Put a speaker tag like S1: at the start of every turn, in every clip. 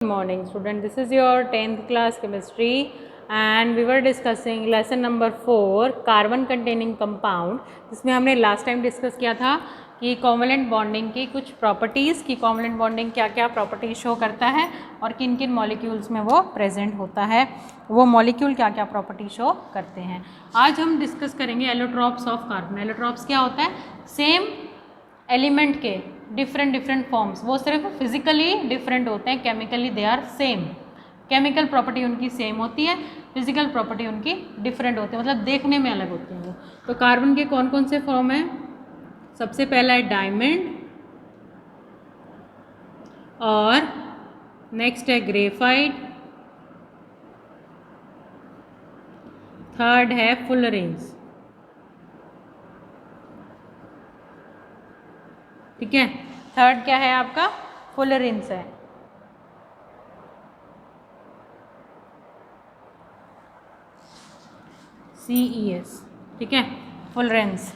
S1: Good morning student, this is your 10th class chemistry and we were discussing lesson number 4 carbon containing compound, जिसमें हमने last time discuss किया था कि covalent bonding की कुछ properties, की कोवलेंट बॉन्डिंग क्या क्या प्रॉपर्टीज शो करता है और किन किन मॉलिक्यूल्स में वो प्रेजेंट होता है, वो मॉलिक्यूल क्या क्या प्रॉपर्टी शो करते हैं। आज हम डिस्कस करेंगे एलोट्रॉप्स ऑफ कार्बन। एलोट्रॉप्स क्या होता है? सेम एलिमेंट के डिफरेंट फॉर्म्स, वो सिर्फ फिजिकली डिफरेंट होते हैं, chemically they are same. Chemical property उनकी सेम होती है, फिजिकल प्रॉपर्टी उनकी डिफरेंट होती है, मतलब देखने में अलग होती हैं वो। तो कार्बन के कौन कौन से फॉर्म हैं? सबसे पहला है डायमंड, और नेक्स्ट है ग्रेफाइट, थर्ड है फुलरेंस। ठीक है, थर्ड क्या है आपका? फुलरेंस है। CES, ठीक है, फुलरेंस,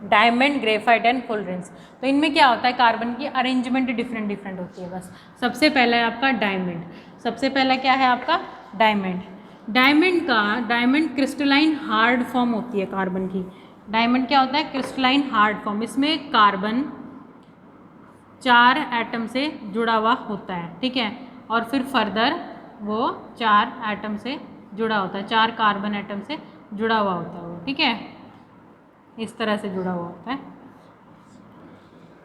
S1: डायमंड, ग्रेफाइट एंड फुलरेंस। तो इनमें क्या होता है? कार्बन की अरेंजमेंट डिफरेंट होती है बस। सबसे पहला है आपका डायमंड। सबसे पहला क्या है आपका? Diamond. Diamond crystalline hard form होती है कार्बन की। डायमंड क्या होता है? Crystalline hard form. इसमें कार्बन 4 एटम से जुड़ा हुआ होता है, ठीक है, और फिर फर्दर वो 4 एटम से जुड़ा होता है, 4 कार्बन एटम से जुड़ा हुआ होता है वो, ठीक है, इस तरह से जुड़ा हुआ होता है,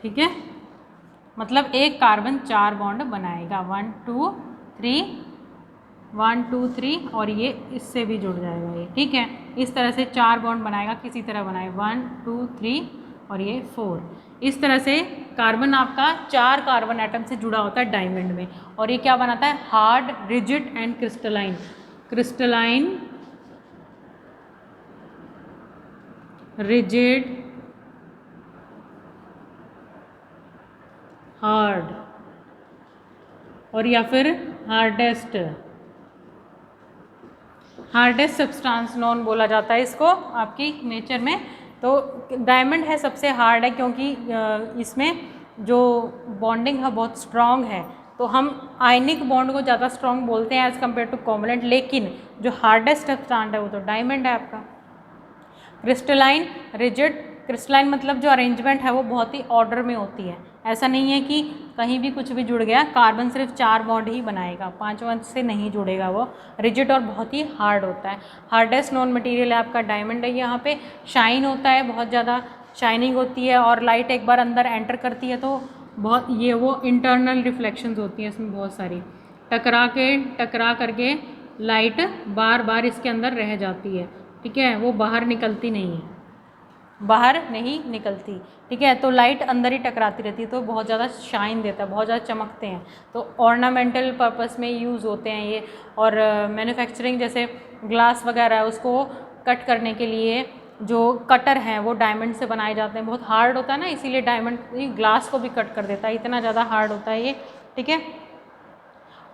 S1: ठीक है। मतलब एक कार्बन 4 बॉन्ड बनाएगा, 1 2 3 1 2 3, और ये इससे भी जुड़ जाएगा ये, ठीक है। इस तरह से 4 बॉन्ड बनाएगा, किसी तरह बनाए 1 2 3 और ये 4। इस तरह से कार्बन आपका 4 कार्बन एटम से जुड़ा होता है डायमंड में, और ये क्या बनाता है? Hard, rigid and crystalline. Crystalline, rigid, hard, और या फिर हार्डेस्ट सब्सटेंस नॉन बोला जाता है इसको आपकी नेचर में। तो डायमंड है सबसे हार्ड है, क्योंकि इसमें जो बॉन्डिंग है बहुत स्ट्रॉन्ग है, तो हम आयनिक बॉन्ड को ज़्यादा स्ट्रॉन्ग बोलते हैं एज़ कम्पेयर टू कोवलेंट, लेकिन जो हार्डेस्ट सब्सटेंस है वो तो डायमंड है आपका। Crystalline, rigid. क्रिस्टलाइन मतलब जो अरेंजमेंट है वो बहुत ही ऑर्डर में होती है, ऐसा नहीं है कि कहीं भी कुछ भी जुड़ गया। कार्बन सिर्फ 4 बॉन्ड ही बनाएगा, 5वां से नहीं जुड़ेगा वो। रिजिड और बहुत ही हार्ड होता है। हार्डेस्ट नॉन मटेरियल है आपका डायमंड है। यहाँ पे शाइन होता है, बहुत ज़्यादा शाइनिंग होती है, और लाइट एक बार अंदर एंटर करती है तो बहुत ये वो इंटरनल रिफ्लेक्शंस होती हैं इसमें बहुत सारी, टकरा करके लाइट बार बार इसके अंदर रह जाती है, ठीक है, वो बाहर निकलती नहीं है, बाहर नहीं निकलती, ठीक है। तो लाइट अंदर ही टकराती रहती है, तो बहुत ज़्यादा शाइन देता है, बहुत ज़्यादा चमकते हैं, तो ऑर्नामेंटल पर्पस में यूज़ होते हैं ये। और मैन्युफैक्चरिंग जैसे ग्लास वगैरह है उसको कट करने के लिए जो कटर हैं वो डायमंड से बनाए जाते हैं। बहुत हार्ड होता है ना, इसीलिए डायमंड ग्लास को भी कट कर देता है, इतना ज़्यादा हार्ड होता है ये, ठीक है।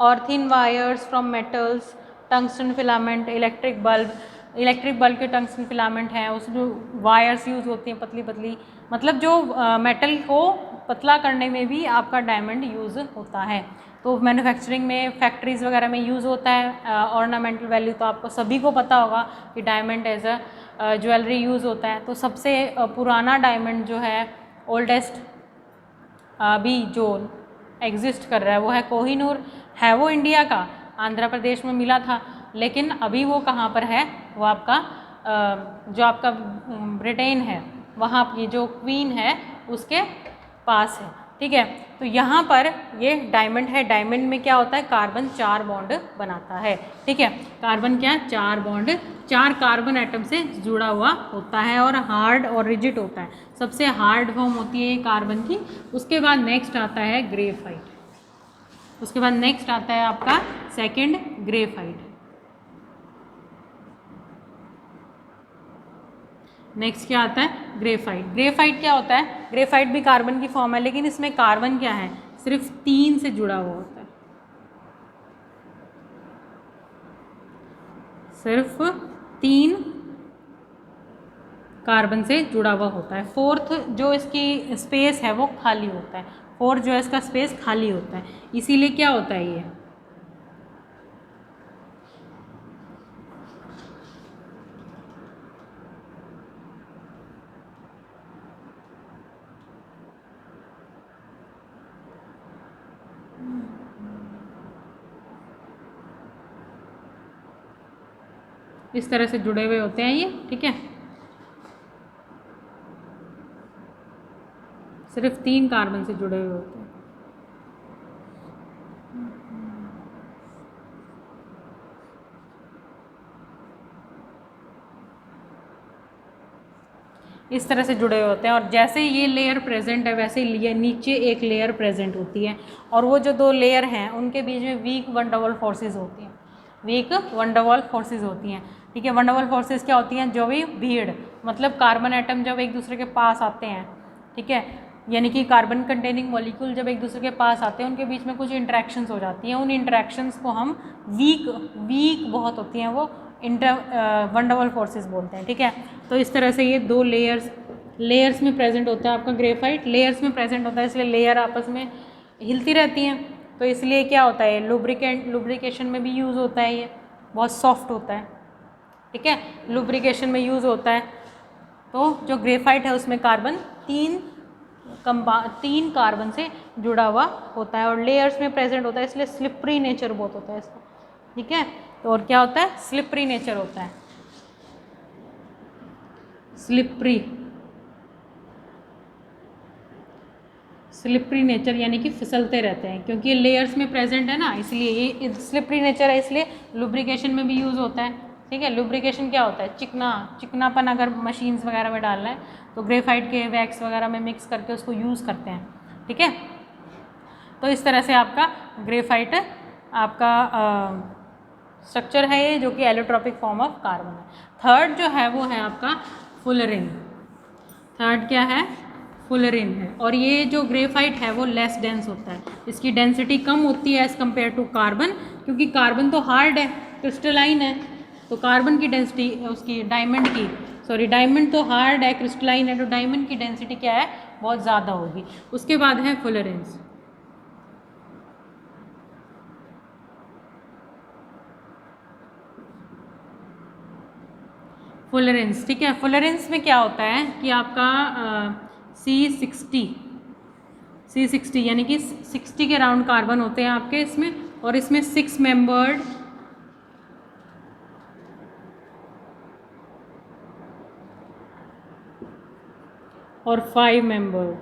S1: और thin wires from metals, tungsten filament, electric bulb के टंगस्टन फिलामेंट हैं, उसमें वायर्स यूज़ होती हैं पतली पतली, मतलब जो मेटल को पतला करने में भी आपका डायमंड यूज़ होता है। तो मैन्युफैक्चरिंग में, फैक्ट्रीज़ वगैरह में यूज़ होता है। ऑर्नामेंटल वैल्यू तो आपको सभी को पता होगा कि diamond as a jewellery use होता है। तो सबसे पुराना डायमंड जो है, ओल्डेस्ट अभी जो एग्जिस्ट कर रहा है वो है कोहिनूर। है वो इंडिया का, आंध्र प्रदेश में मिला था, लेकिन अभी वो कहाँ पर है? वो आपका जो आपका ब्रिटेन है, वहाँ की जो क्वीन है उसके पास है, ठीक है। तो यहाँ पर ये डायमंड है। डायमंड में क्या होता है? कार्बन 4 बॉन्ड बनाता है, ठीक है। कार्बन क्या? 4 बॉन्ड, 4 कार्बन एटम से जुड़ा हुआ होता है, और हार्ड और रिजिड होता है। सबसे हार्ड फॉर्म होती है कार्बन की। उसके बाद नेक्स्ट आता है ग्रेफाइट, उसके बाद नेक्स्ट आता है आपका सेकंड ग्रेफाइट। नेक्स्ट क्या आता है? ग्रेफाइट। ग्रेफाइट क्या होता है? ग्रेफाइट भी कार्बन की फॉर्म है, लेकिन इसमें कार्बन क्या है? सिर्फ 3 से जुड़ा हुआ होता है, सिर्फ 3 कार्बन से जुड़ा हुआ होता है। फोर्थ जो इसकी स्पेस है वो खाली होता है, 4 जो है इसका स्पेस खाली होता है, इसीलिए क्या होता है ये इस तरह से जुड़े हुए होते हैं ये, ठीक है। सिर्फ 3 कार्बन से जुड़े हुए होते हैं। इस तरह से जुड़े हुए होते हैं, और जैसे ये लेयर प्रेजेंट है वैसे ये नीचे एक लेयर प्रेजेंट होती है, और वो जो 2 लेयर हैं उनके बीच में वीक वन डबल फोर्सेज होती हैं, वीक वन डबल फोर्सेज होती हैं, ठीक है। वन डबल फोर्सेज क्या होती हैं, जो भी भीड़ मतलब कार्बन एटम जब एक दूसरे के पास आते हैं, ठीक है, यानी कि कार्बन कंटेनिंग मॉलिक्यूल जब एक दूसरे के पास आते हैं उनके बीच में कुछ इंटरेक्शंस हो जाती हैं, उन इंटरेक्शंस को हम वीक बहुत होती हैं वो वन डबल फोर्सेस बोलते हैं, ठीक है। तो इस तरह से ये 2 लेयर्स में प्रेजेंट होता है आपका ग्रेफाइट, लेयर्स में प्रेजेंट होता है, इसलिए लेयर आपस में हिलती रहती हैं, तो इसलिए क्या होता है लुब्रिकेशन में भी यूज़ होता है, ये बहुत सॉफ्ट होता है, ठीक है, लुब्रिकेशन में यूज़ होता है। तो जो ग्रेफाइट है उसमें कार्बन 3 कार्बन से जुड़ा हुआ होता है, और लेयर्स में प्रेजेंट होता है, इसलिए स्लिपरी नेचर बहुत होता है इसका, ठीक है। तो और क्या होता है, स्लिपरी नेचर होता है, स्लिपरी नेचर यानी कि फिसलते रहते हैं, क्योंकि ये लेयर्स में प्रेजेंट है ना, इसलिए ये स्लिपरी नेचर है, इसलिए लुब्रिकेशन में भी यूज़ होता है, ठीक है। लुब्रिकेशन क्या होता है, चिकनापन अगर मशीन्स वगैरह में डालना है तो ग्रेफाइट के वैक्स वगैरह में मिक्स करके उसको यूज़ करते हैं, ठीक है। तो इस तरह से आपका ग्रेफाइट आपका स्ट्रक्चर है ये, जो कि एलोट्रॉपिक फॉर्म ऑफ कार्बन है। थर्ड जो है वो है आपका फुलरिन। थर्ड क्या है, फुलरिन है, और ये जो ग्रेफाइट है वो लेस डेंस होता है, इसकी डेंसिटी कम होती है एज़ कम्पेयर टू कार्बन, क्योंकि कार्बन तो हार्ड है, क्रिस्टलाइन है, तो कार्बन की डेंसिटी उसकी डायमंड तो हार्ड है, क्रिस्टलाइन है, तो डायमंड की डेंसिटी क्या है, बहुत ज़्यादा होगी। उसके बाद है फुलरेंस। फुलरेंस, ठीक है। फुलरेंस में क्या होता है कि आपका C60 यानी कि 60 के राउंड कार्बन होते हैं आपके इसमें, और इसमें 6 मेंबर्ड और 5 मेंबर्ड,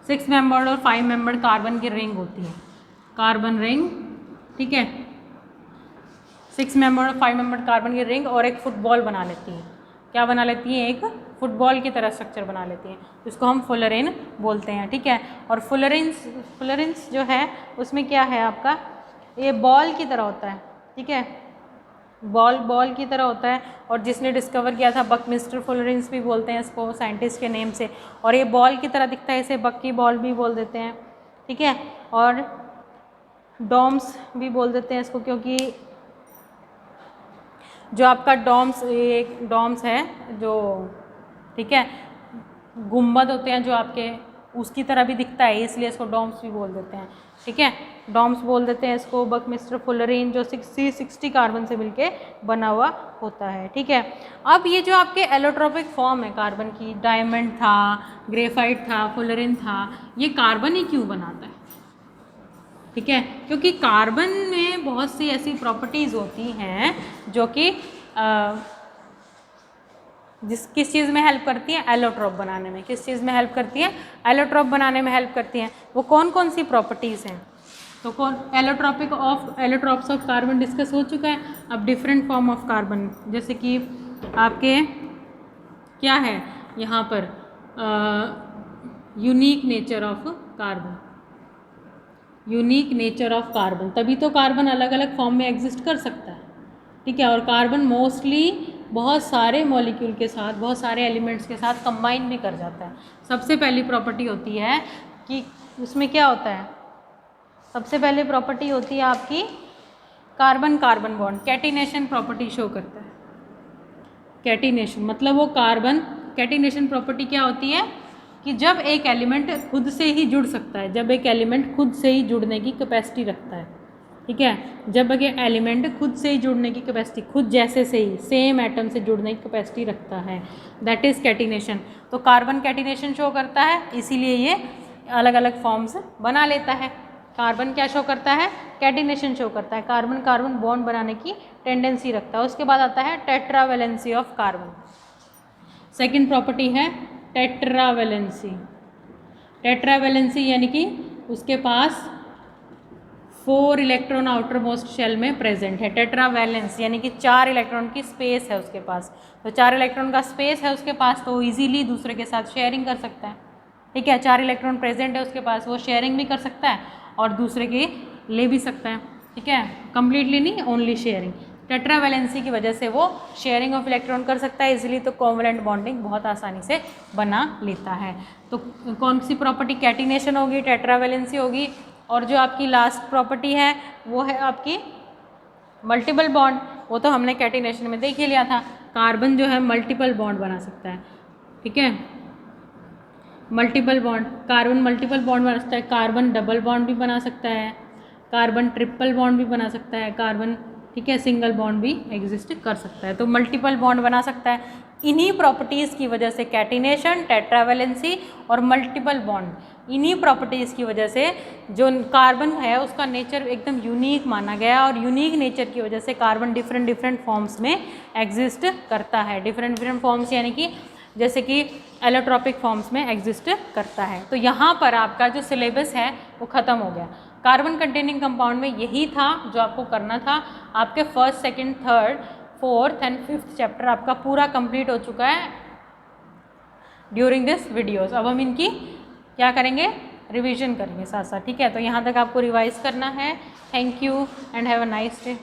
S1: 6 मेंबर्ड और 5 मेंबर्ड कार्बन की रिंग होती है, कार्बन रिंग, ठीक है। 6 मेंबर्ड और 5 मेंबर्ड कार्बन की रिंग और एक फुटबॉल बना लेती है, क्या बना लेती है, एक फुटबॉल की तरह स्ट्रक्चर बना लेती हैं, जिसको हम फुलरेन बोलते हैं, ठीक है। और फुलरेंस जो है उसमें क्या है आपका, ये बॉल की तरह होता है, ठीक है, बॉल की तरह होता है, और जिसने डिस्कवर किया था बकमिस्टर फुलरेंस भी बोलते हैं इसको साइंटिस्ट के नेम से, और ये बॉल की तरह दिखता है, इसे बक की बॉल भी बोल देते हैं, ठीक है। और डॉम्स भी बोल देते हैं इसको, क्योंकि जो आपका डॉम्स है जो, ठीक है, गुम्बद होते हैं जो आपके, उसकी तरह भी दिखता है, इसलिए इसको डॉम्स भी बोल देते हैं, ठीक है, डॉम्स बोल देते हैं इसको। बकमिस्टर फुलरेन जो C60 कार्बन से मिलके बना हुआ होता है, ठीक है। अब ये जो आपके एलोट्रोपिक फॉर्म है कार्बन की, डायमंड था, ग्रेफाइट था, फुलरेन था, ये कार्बन ही क्यों बनाता है, ठीक है, क्योंकि कार्बन में बहुत सी ऐसी प्रॉपर्टीज़ होती हैं जो कि किस चीज़ में हेल्प करती हैं, एलोट्रोप बनाने में। किस चीज़ में हेल्प करती हैं, एलोट्रोप बनाने में हेल्प करती हैं। वो कौन कौन सी प्रॉपर्टीज़ हैं, तो एलोट्रॉप्स ऑफ कार्बन डिस्कस हो चुका है। अब डिफरेंट फॉर्म ऑफ कार्बन, जैसे कि आपके क्या है यहाँ पर, unique nature of carbon, unique nature of carbon, तभी तो कार्बन अलग अलग फॉर्म में एग्जिस्ट कर सकता है, ठीक है। और कार्बन मोस्टली बहुत सारे मॉलिक्यूल के साथ, बहुत सारे एलिमेंट्स के साथ कंबाइन भी कर जाता है। सबसे पहली प्रॉपर्टी होती है कि उसमें क्या होता है, सबसे पहले प्रॉपर्टी होती है आपकी carbon carbon bond, catenation property show करता है। कैटिनेशन मतलब वो कार्बन, कैटिनेशन प्रॉपर्टी क्या होती है कि जब एक एलिमेंट खुद से ही जुड़ सकता है, जब एक एलिमेंट खुद से ही जुड़ने की कैपेसिटी रखता है, ठीक है, जब एक एलिमेंट खुद से ही जुड़ने की कैपेसिटी, खुद जैसे से ही सेम एटम से जुड़ने की कैपेसिटी रखता है, दैट इज़ कैटिनेशन। तो कार्बन कैटिनेशन शो करता है, इसीलिए ये अलग अलग फॉर्म्स बना लेता है। कार्बन क्या शो करता है, कैटिनेशन शो करता है, कार्बन कार्बन बॉन्ड बनाने की टेंडेंसी रखता है। उसके बाद आता है tetravalency of carbon. Second property है टेट्रावैलेंसी। टेट्रावैलेंसी यानी कि उसके पास 4 इलेक्ट्रॉन आउटर मोस्ट शेल में प्रेजेंट है। टेट्रावैलेंस यानी कि 4 इलेक्ट्रॉन की स्पेस है उसके पास, तो 4 इलेक्ट्रॉन का स्पेस है उसके पास, तो इजीली दूसरे के साथ शेयरिंग कर सकता है, ठीक है। 4 इलेक्ट्रॉन प्रेजेंट है उसके पास, वो शेयरिंग भी कर सकता है और दूसरे के ले भी सकता है, ठीक है, कंप्लीटली नहीं, ओनली शेयरिंग। टेट्रावैलेंसी की वजह से वो शेयरिंग ऑफ इलेक्ट्रॉन कर सकता है इजीली, तो कोवैलेंट बॉन्डिंग बहुत आसानी से बना लेता है। तो कौन सी प्रॉपर्टी, कैटिनेशन होगी, टेट्रावैलेंसी होगी, और जो आपकी लास्ट प्रॉपर्टी है वो है आपकी मल्टीपल बॉन्ड। वो तो हमने कैटिनेशन में देख ही लिया था, कार्बन जो है मल्टीपल बॉन्ड बना सकता है, ठीक है, multiple bond, carbon multiple bond बना सकता है, कार्बन डबल बॉन्ड भी बना सकता है, कार्बन ट्रिपल बॉन्ड भी बना सकता है, कार्बन, ठीक है, सिंगल बॉन्ड भी एग्जिस्ट कर सकता है, तो मल्टीपल बॉन्ड बना सकता है। इन्हीं प्रॉपर्टीज़ की वजह से कैटिनेशन, टेट्रावैलेंसी और मल्टीपल बॉन्ड, इन्हीं प्रॉपर्टीज़ की वजह से जो कार्बन है उसका नेचर एकदम यूनिक माना गया, और यूनिक नेचर की वजह से कार्बन डिफरेंट डिफरेंट फॉर्म्स में एग्जिस्ट करता है। डिफरेंट डिफरेंट फॉर्म्स यानी कि जैसे कि एलोट्रॉपिक फॉर्म्स में एग्जिस्ट करता है। तो यहाँ पर आपका जो सिलेबस है वो ख़त्म हो गया। कार्बन कंटेनिंग कंपाउंड में यही था जो आपको करना था। आपके first, second, third, fourth and fifth chapter आपका पूरा कंप्लीट हो चुका है ड्यूरिंग दिस वीडियोस। अब हम इनकी क्या करेंगे, रिवीजन करेंगे साथ साथ, ठीक है। तो यहाँ तक आपको रिवाइज करना है। Thank you and have a nice day.